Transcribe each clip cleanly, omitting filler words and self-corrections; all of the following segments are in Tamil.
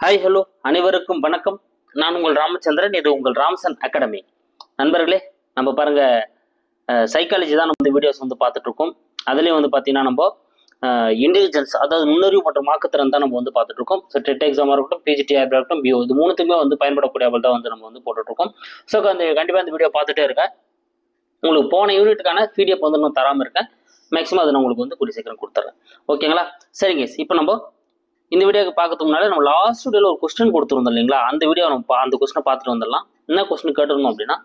ஹாய் ஹலோ அனைவருக்கும் வணக்கம். நான் உங்கள் ராமச்சந்திரன். இது உங்கள் ராம்சன் அகாடமி. நண்பர்களே, நம்ம பாருங்க, சைக்காலஜி தான் நம்ம இந்த வீடியோஸ் வந்து பார்த்துட்டு இருக்கோம். அதுலேயும் வந்து பார்த்தீங்கன்னா நம்ம இன்டெலிஜென்ஸ், அதாவது நுண்ணறிவு மற்றும் மாக்குத்திறன் தான் நம்ம வந்து பார்த்துட்டு இருக்கோம். ஸோ டெட் எக்ஸாமாக இருக்கட்டும், பிஜிடிஆர் இருக்கட்டும், பிஓ, இது மூணுத்துக்குமே வந்து பயன்படக்கூடிய தான் வந்து நம்ம வந்து போட்டுட்ருக்கோம். ஸோ கண்டிப்பாக இந்த வீடியோ பார்த்துட்டே இருக்கேன். உங்களுக்கு போன யூனிட்டுக்கான பிடிஎஃப் வந்து நான் தராமல் இருக்கேன். மேக்ஸிமம் அதை நான் உங்களுக்கு வந்து கூடிய சீக்கிரம் கொடுத்துட்றேன். ஓகேங்களா? சரிங்க. இப்போ நம்ம இந்த வீடியோக்கு பார்க்கறதுக்கு முன்னாடி நம்ம லாஸ்ட் வீடியோவில் ஒரு கொஸ்டின் கொடுத்துருந்தோம் இல்லைங்களா? அந்த வீடியோ நம்ம அந்த கொஸ்டினை பார்த்துட்டு வந்துடலாம். என்ன கொஸ்டின் கேட்டிருந்தோம் அப்படின்னா,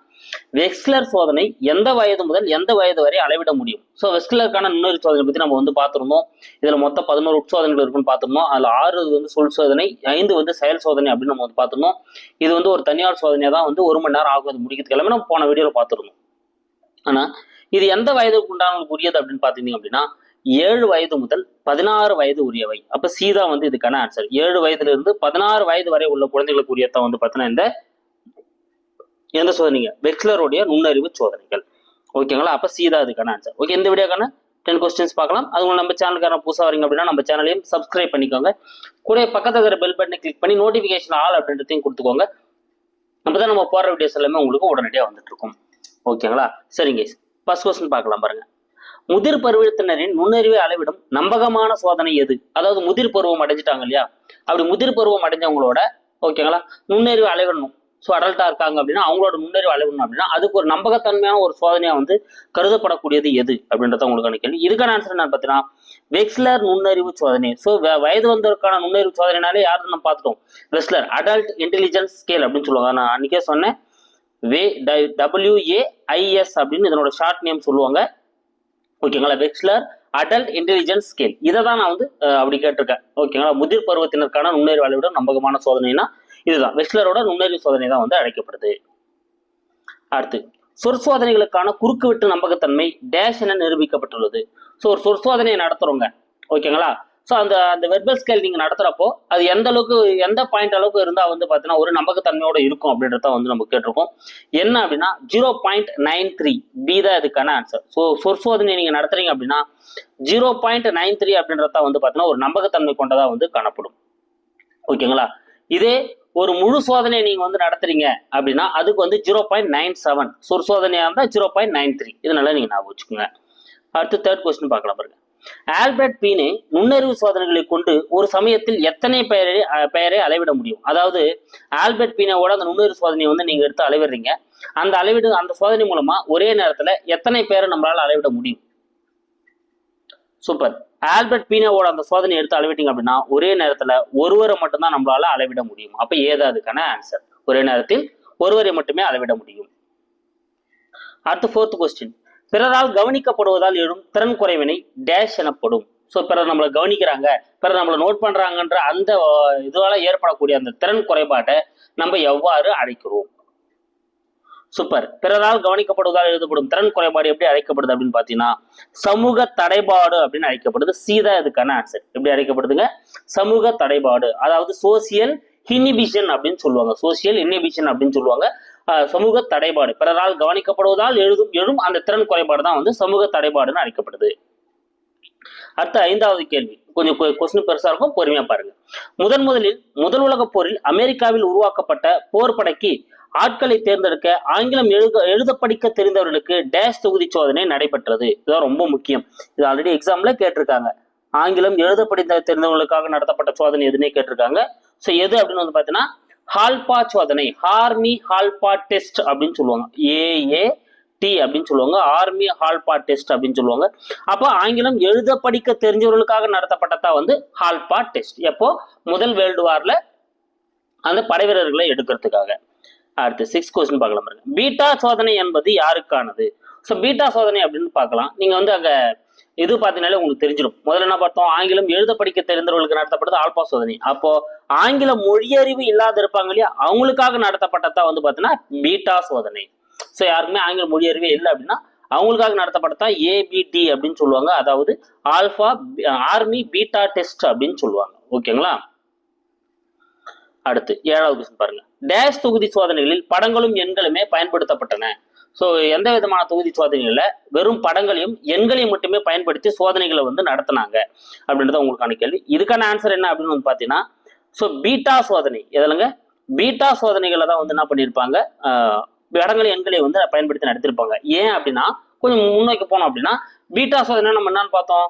வெக்ஸ்லர் சோதனை எந்த வயது முதல் எந்த வயது வரை அளவிட முடியும்? ஸோ வெக்ஸ்லருக்கான நுண்ணறிவு சோதனை பற்றி நம்ம வந்து பார்த்துருந்தோம். இதில் மொத்தம் 11 உட்சோதனைகள் இருக்குன்னு பார்த்துருந்தோம். அதில் 6 வந்து சொல் சோதனை, 5 வந்து செயல் சோதனை அப்படின்னு நம்ம வந்து பார்த்துருந்தோம். இது வந்து ஒரு தனியார் சோதனையாக தான் வந்து 1 மணி நேரம் ஆகுது முடிக்கிறதுக்கு எல்லாமே நம்ம போன வீடியோவில் பார்த்துருந்தோம். ஆனால் இது எந்த வயதுக்கு உண்டானவங்களுக்கு உரியது அப்படின்னு பார்த்தீங்க அப்படின்னா, 7 வயது முதல் 16 வயது உரியவை. அப்ப சீதா வந்து இதுக்கான ஆன்சர். 7 வயதுல இருந்து 16 வயது வரை உள்ள குழந்தைகளுக்கு உரியதான் வந்து பார்த்தீங்கன்னா எந்த சோதனைங்க? வெக்ஸ்லருடைய நுண்ணறிவு சோதனைகள். ஓகேங்களா? அப்ப சீதா இதுக்கான ஆன்சர். ஓகே, இந்த வீடியோக்கான 10 கொஸ்டின்ஸ் பார்க்கலாம். அது நம்ம சேனலுக்கான புதுசாக வரீங்க அப்படின்னா நம்ம சேனலையும் சப்ஸ்கிரைப் பண்ணிக்கோங்க. கூட பக்கத்தில் இருக்கிற பெல் பட்டனை கிளிக் பண்ணி நோட்டிஃபிகேஷன் ஆல் அப்படின்றதையும் கொடுத்துக்கோங்க. அப்பதான் நம்ம போடுற வீடியோஸ் எல்லாமே உங்களுக்கு உடனடியாக வந்துட்டு இருக்கும். ஓகேங்களா? சரிங்க. ஃபர்ஸ்ட் கொஸ்டின் பார்க்கலாம் பாருங்க. முதிர் பருவத்தினரின் நுண்ணறிவை அளவிடும் நம்பகமான சோதனை எது? அதாவது முதிர் பருவம் அடைஞ்சிட்டாங்க இல்லையா? அப்படி முதிர் பருவம் அடைஞ்சவங்களோட ஓகேங்களா நுண்ணறிவு அளவிடணும். ஸோ அடல்ட்டா இருக்காங்க அப்படின்னா அவங்களோட நுண்ணறிவு அளவிடணும் அப்படின்னா அதுக்கு ஒரு நம்பகத்தன்மையான ஒரு சோதனையா வந்து கருதப்படக்கூடியது எது அப்படின்றத உங்களுக்கு கேள்வி. இதுக்கான ஆன்சர் என்ன பார்த்தீங்கன்னா, வெக்ஸ்லர் நுண்ணறிவு சோதனை. ஸோ வயது வந்தவருக்கான நுண்ணறிவு சோதனைனாலே யாரும் நம்ம பார்த்துட்டோம். வெக்ஸ்லர் அடல்ட் இன்டெலிஜென்ஸ் ஸ்கேல் அப்படின்னு சொல்லுவாங்க. நான் அன்னைக்கே சொன்னேன், WAIS அப்படின்னு இதனோட ஷார்ட் நேம் சொல்லுவாங்க. ஓகேங்களா? Wechsler adult intelligence scale. இதை தான் நான் வந்து அப்படி கேட்டிருக்கேன். ஓகேங்களா? முதிர் பருவத்தினருக்கான நுண்ணறிவு அளவிட நம்பகமான சோதனைனா இதுதான். வெக்ஸ்லரோட நுண்ணறிவு சோதனை தான் வந்து அழைக்கப்படுது. அடுத்து, சொற்சோதனைகளுக்கான குறுக்குவெட்டு நம்பகத்தன்மை டேஷ் என நிரூபிக்கப்பட்டுள்ளது. ஸோ ஒரு சொற்சோதனையை நடத்துறோங்க. ஓகேங்களா? ஸோ அந்த வெர்பல் ஸ்கேல் நீங்கள் நடத்துகிறப்போ அது எந்த அளவுக்கு, எந்த பாயிண்ட் அளவுக்கு இருந்தால் வந்து பார்த்தீங்கன்னா ஒரு நம்பகத்தன்மையோட இருக்கும் அப்படின்றத வந்து நம்ம கேட்டிருக்கோம். என்ன அப்படின்னா 0.93 பி தான் இதுக்கான ஆன்சர். ஸோ சொற்சோதனை நீங்கள் நடத்துறீங்க அப்படின்னா 0.93 அப்படின்றத வந்து பார்த்தீங்கன்னா ஒரு நம்பகத்தன்மை கொண்டதாக வந்து காணப்படும். ஓகேங்களா? இதே ஒரு முழு சோதனையை நீங்கள் வந்து நடத்துறீங்க அப்படின்னா அதுக்கு வந்து 0.97. சொற்சோதனையாக இருந்தால் 0.93. இதனால நீங்கள் ஞாபகம் வச்சுக்கோங்க. அடுத்து தேர்ட் கொஸ்டின் பார்க்கலாம் பாருங்க. ஆல்பர்ட் பீனே நுண்ணறிவு சோதனைகளை கொண்டு ஒரு சமயத்தில் எத்தனை பெயரை அளவிட முடியும்? அதாவது ஆல்பர்ட் பீனோட அந்த நுண்ணறிவு சோதனையை வந்து நீங்க எடுத்து அளவிடுறீங்க. அந்த சோதனை மூலமா ஒரே நேரத்துல எத்தனை பேரை நம்மளால அளவிட முடியும்? சூப்பர். ஆல்பர்ட் பீனோட அந்த சோதனை எடுத்து அளவிட்டீங்க அப்படின்னா ஒரே நேரத்துல ஒருவரை மட்டும்தான் நம்மளால அளவிட முடியும். அப்ப ஏதா அதுக்கான ஆன்சர். ஒரே நேரத்தில் ஒருவரை மட்டுமே அளவிட முடியும். அடுத்து ஃபோர்த் கொஸ்டின். பிறரால் கவனிக்கப்படுவதால் எழும் திறன் குறைவினை டேஷ் எனப்படும். ஸோ பிறர் நம்மளை கவனிக்கிறாங்க, பிறர் நம்மளை நோட் பண்றாங்கன்ற அந்த இதுவால ஏற்படக்கூடிய அந்த திறன் குறைபாட்டை நம்ம எவ்வாறு அழைக்கிறோம்? சூப்பர். பிறரால் கவனிக்கப்படுவதால் எழுதப்படும் திறன் குறைபாடு எப்படி அழைக்கப்படுது அப்படின்னு பாத்தீங்கன்னா சமூக தடைபாடு அப்படின்னு அழைக்கப்படுது. சீதா இதுக்கான ஆன்சர். எப்படி அழைக்கப்படுதுங்க? சமூக தடைபாடு, அதாவது சோசியல் இன்ஹிபிஷன் அப்படின்னு சொல்லுவாங்க. சோசியல் இன்ஹிபிஷன் அப்படின்னு சொல்லுவாங்க. சமூக தடைபாடு, பிறரால் கவனிக்கப்படுவதால் எழும் அந்த திறன் குறைபாடு தான் வந்து சமூக தடைபாடுன்னு அழைக்கப்படுது. அடுத்த 5வது கேள்வி. கொஞ்சம் கொஸ்டின் பெருசா இருக்கும், பொறுமையா பாருங்க. முதலில் முதல் உலக போரில் அமெரிக்காவில் உருவாக்கப்பட்ட போர் படைக்கு ஆட்களை தேர்ந்தெடுக்க ஆங்கிலம் எழுத படிக்க தெரிந்தவர்களுக்கு டேஷ் தொகுதி சோதனை நடைபெற்றது. இதுதான் ரொம்ப முக்கியம். இது ஆல்ரெடி எக்ஸாம்ல கேட்டிருக்காங்க. ஆங்கிலம் எழுத படித்த தெரிந்தவர்களுக்காக நடத்தப்பட்ட சோதனை எதுன்னே கேட்டிருக்காங்க. ஸோ எது அப்படின்னு வந்து பாத்தீங்கன்னா ஹால்பா சோதனை, ஆர்மி ஹால்பா டெஸ்ட் அப்படின்னு சொல்லுவாங்க. AAT அப்படின்னு சொல்லுவாங்க. ஆர்மி ஹால்பா டெஸ்ட் அப்படின்னு சொல்லுவாங்க. அப்போ ஆங்கிலம் எழுத படிக்க தெரிஞ்சவர்களுக்காக நடத்தப்பட்டதா வந்து ஹால்பா டெஸ்ட். எப்போ? முதல் வேர்ல்டு வார்ல அந்த படை வீரர்களை எடுக்கிறதுக்காக. அடுத்து 6th கொஸ்டின் பார்க்கலாம் பாருங்க. பீட்டா சோதனை என்பது யாருக்கானது? ஸோ பீட்டா சோதனை அப்படின்னு பார்க்கலாம். நீங்க வந்து அங்க இது பார்த்தீங்கன்னாலே உங்களுக்கு தெரிஞ்சிடும். முதல்ல என்ன பார்த்தோம்? ஆங்கிலம் எழுத படிக்க தெரிந்தவர்களுக்கு நடத்தப்பட்டது ஆல்பா சோதனை. அப்போ ஆங்கில மொழியறிவு இல்லாத இருப்பாங்க இல்லையா, அவங்களுக்காக நடத்தப்பட்டதா வந்து பார்த்தீங்கன்னா பீட்டா சோதனை. ஸோ யாருக்குமே ஆங்கில மொழியறிவே இல்லை அப்படின்னா அவங்களுக்காக நடத்தப்பட்டதா ABT அப்படின்னு சொல்லுவாங்க. அதாவது ஆர்மி பீட்டா டெஸ்ட் அப்படின்னு சொல்லுவாங்க. ஓகேங்களா? அடுத்து 7வது கொஸ்டின் பாருங்க. டேஷ் தொகுதி சோதனைகளில் படங்களும் எண்களுமே பயன்படுத்தப்பட்டன. ஸோ எந்த விதமான தொகுதி சோதனைகள்ல வெறும் படங்களையும் எண்களையும் மட்டுமே பயன்படுத்தி சோதனைகளை வந்து நடத்தினாங்க அப்படின்றத உங்களுக்கான கேள்வி. இதுக்கான ஆன்சர் என்ன அப்படின்னு வந்து பார்த்தீங்கன்னா ஸோ பீட்டா சோதனை எதுலங்க, பீட்டா சோதனைகளை தான் வந்து என்ன பண்ணியிருப்பாங்க, இடங்களை எண்களை வந்து பயன்படுத்தி நடத்திருப்பாங்க. ஏன் அப்படின்னா கொஞ்சம் முன்னோக்கி போனோம் அப்படின்னா பீட்டா சோதனை நம்ம என்னன்னு பார்த்தோம்,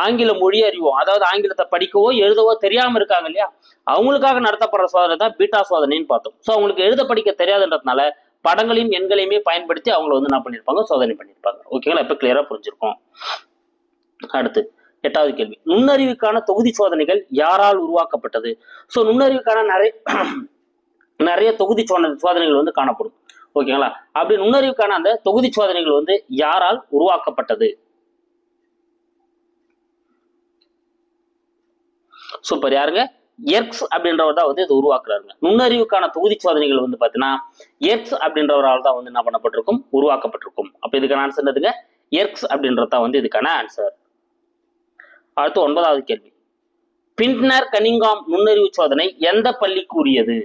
ஆங்கில மொழி அறிவோம், அதாவது ஆங்கிலத்தை படிக்கவோ எழுதவோ தெரியாம இருக்காங்க இல்லையா, அவங்களுக்காக நடத்தப்படுற சோதனை தான் பீட்டா சோதனைன்னு பார்த்தோம். ஸோ அவங்களுக்கு எழுத படிக்க தெரியாதுன்றதுனால படங்களையும் எண்களையுமே பயன்படுத்தி அவங்கள வந்து என்ன பண்ணியிருப்பாங்க, சோதனை பண்ணியிருப்பாங்க. ஓகேங்களா, இப்போ கிளியரா புரிஞ்சிருக்கும். அடுத்து 8வது கேள்வி, நுண்ணறிவுக்கான தொகுதி சோதனைகள் யாரால் உருவாக்கப்பட்டது? ஸோ நுண்ணறிவுக்கான நிறைய தொகுதி சோதனைகள் வந்து காணப்படும். ஓகேங்களா, அப்படி நுண்ணறிவுக்கான அந்த தொகுதி சோதனைகள் வந்து யாரால் உருவாக்கப்பட்டது? சூப்பர், யாருங்க, எர்க்ஸ் அப்படின்றவர் தான் வந்து இது உருவாக்குறாருங்க. நுண்ணறிவுக்கான தொகுதி சோதனைகள் வந்து பாத்தீங்கன்னா எர்க்ஸ் அப்படின்றவரால் தான் வந்து என்ன பண்ணப்பட்டிருக்கும், உருவாக்கப்பட்டிருக்கும். அப்ப இதுக்கான ஆன்சர் என்னதுங்க, எர்க்ஸ் அப்படின்றதான் வந்து இதுக்கான ஆன்சர். அடுத்து 9வது கேள்வி, பின்ட்னர் கன்னிங்ஹாம் நுண்ணறிவு சோதனை எந்த பள்ளிக்கு உரியது?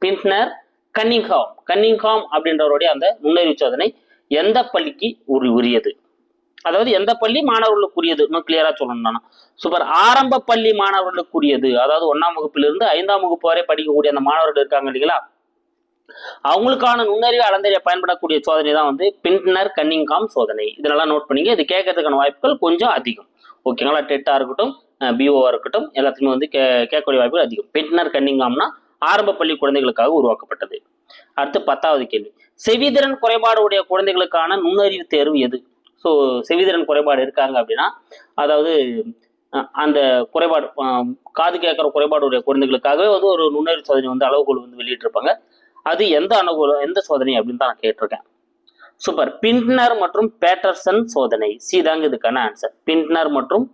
பின்ட்னர் கன்னிங்ஹாம் அப்படின்றவருடைய அந்த நுண்ணறிவு சோதனை எந்த பள்ளிக்கு உரியது? அதாவது எந்த பள்ளி மாணவர்களுக்குரியது, இன்னும் கிளியரா சொல்லணும்னா சூப்பர், ஆரம்ப பள்ளி மாணவர்களுக்குரியது. அதாவது 1ஆம் வகுப்பிலிருந்து 5ஆம் வகுப்பு வரை படிக்கக்கூடிய அந்த மாணவர்கள் இருக்காங்க இல்லைங்களா, அவங்களுக்கான நுண்ணறிவு அளந்தறிய பயன்படக்கூடிய சோதனை தான் வந்து பின்ட்னர் கன்னிங்ஹாம் சோதனை. இதெல்லாம் நோட் பண்ணிங்க, இது கேட்கறதுக்கான வாய்ப்புகள் கொஞ்சம் அதிகம். ஓகேங்களா, டெட்டா இருக்கட்டும், பிஓவா இருக்கட்டும், எல்லாத்துக்குமே வந்து கேட்கக்கூடிய வாய்ப்புகள் அதிகம். பின்ட்னர் கன்னிங்ஹாம்னா ஆரம்ப பள்ளி குழந்தைகளுக்காக உருவாக்கப்பட்டது. அடுத்து 10வது கேள்வி, செவிதிறன் குறைபாடு உடைய குழந்தைகளுக்கான நுண்ணறிவு தேர்வு எது? ஸோ செவிதிறன் குறைபாடு இருக்காங்க அப்படின்னா, அதாவது அந்த குறைபாடு காது கேட்கிற குறைபாடுடைய குழந்தைகளுக்காகவே வந்து ஒரு நுண்ணறிவு சோதனை வந்து அளவுகோல் வந்து வெளியிட்டிருப்பாங்க. அது எந்த சோதனை அப்படின்னு தான் நான் கேட்டிருக்கேன். சூப்பர், பின்ட்னர் மற்றும் பேட்டர்சன் சோதனை. சி தாங்க இதுக்கான ஆன்சர், பின்ட்னர் மற்றும்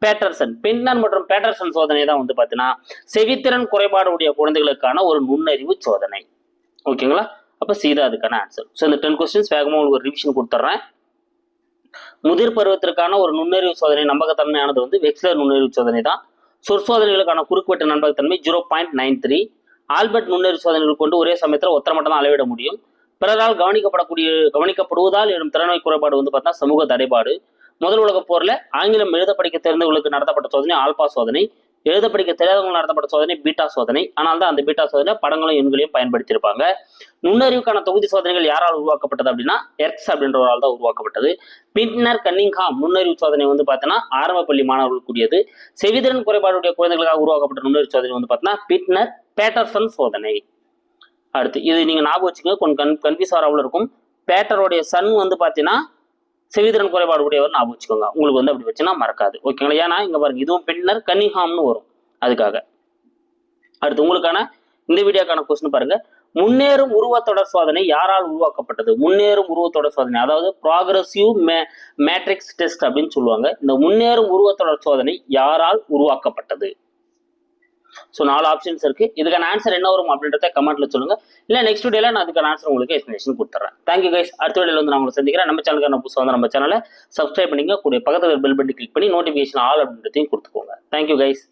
பேட்டர்சன் சோதனை தான் வந்து பார்த்தீங்கன்னா செவித்திறன் குறைபாடுடைய குழந்தைகளுக்கான ஒரு நுண்ணறிவு சோதனை. ஓகேங்களா, அப்போ சி தான் அதுக்கான ஆன்சர். ஸோ இந்த 10 கொஸ்டின்ஸ் வேகமாக உங்களுக்கு ஒரு ரிவிஷன் கொடுத்துட்றேன். முதிர் பருவத்திற்கான ஒரு நுண்ணறிவு சோதனை நம்பகத்தன்மையானது வந்து வெக்ஸ்லர் நுண்ணறிவு சோதனை தான். சொற்சோதனைகளுக்கான குறுக்குவெட்டு நம்பகத்தன்மை 0.93. ஆல்பர்ட் நுண்ணறிவு சோதனைகள் கொண்டு ஒரே சமயத்தில் ஒத்தரை மட்டும் தான் அளவிட முடியும். பிறரால் கவனிக்கப்படுவதால் எழும் திறமை குறைபாடு வந்து பார்த்தா சமூக தடைபாடு. முதல் உலக போர்ல ஆங்கிலம் எழுத படிக்க தெரிந்தவர்களுக்கு நடத்தப்பட்ட சோதனை ஆல்பா சோதனை, எழுத படிக்க தெரியாதவங்க நடத்தப்பட்ட சோதனை பீட்டா சோதனை. ஆனால் தான் அந்த பீட்டா சோதனை படங்களும் எண்களையும் பயன்படுத்தியிருப்பாங்க. நுண்ணறிவுக்கான தொகுதி சோதனைகள் யாரால் உருவாக்கப்பட்டது அப்படின்னா எர்க்ஸ் அப்படின்றவரால் தான் உருவாக்கப்பட்டது. பின்ட்னர் கன்னிங்ஹாம் நுண்ணறிவு சோதனை வந்து பார்த்தீங்கன்னா ஆரம்ப பள்ளி மாணவர்களுக்குரியது. செவிதிறன் குறைபாடுடைய குழந்தைகளுக்காக உருவாக்கப்பட்ட நுண்ணறிவு சோதனை வந்து பார்த்தீங்கன்னா பின்ட்னர் பேட்டர்சன் சோதனை. அடுத்து இது நீங்க ஞாபகம் வச்சுக்கோங்க, கொஞ்சம் கன்ஃபியூஸ் ஆகாமல் இருக்கும். பேட்டருடைய சன் வந்து பார்த்தீங்கன்னா செவிதிறன் குறைபாடு உடையவர் ஞாபகம் வச்சுக்கோங்க, உங்களுக்கு வந்து அப்படி வச்சுன்னா மறக்காது. ஓகேங்களா, ஏன்னா இங்க பாருங்க இதுவும் பின்னர் கன்னிங்ஹாம்னு வரும் அதுக்காக. அடுத்து உங்களுக்கான இந்த வீடியோக்கான கொஸ்டின் பாருங்க, முன்னேறும் உருவத்தொடர் சோதனை யாரால் உருவாக்கப்பட்டது? முன்னேறும் உருவத்தொடர் சோதனை அதாவது ப்ராக்ரஸிவ் மேட்ரிக்ஸ் டெஸ்ட் அப்படின்னு சொல்லுவாங்க. இந்த முன்னேறும் உருவத்தொடர் சோதனை யாரால் உருவாக்கப்பட்டது? ஸோ 4 ஆப்ஷன்ஸ் இருக்கு. இதுக்கான ஆன்சர் என்ன வரும் அப்படின்றத கமெண்ட்ல சொல்லுங்க. இல்லை நெக்ஸ்ட் வீடியோல நான் அதுக்கான ஆன்சர் உங்களுக்கு எக்ஸ்பிளேஷன் கொடுத்துறேன். Thank you guys. அடுத்த வீடியோல வந்து நான் உங்களை சந்திக்கிறேன். நம்ம சேனலுக்கு புதுசாக வந்து நம்ம சேனலை சப்ஸ்கிரைப் பண்ணிங்க, கூட பக்கத்தில் பெல் பட்டன் கிளிக் பண்ணி நோட்டிஃபிகேஷன் ஆல் அப்படின்றதையும் கொடுத்துக்கோங்க. Thank you guys.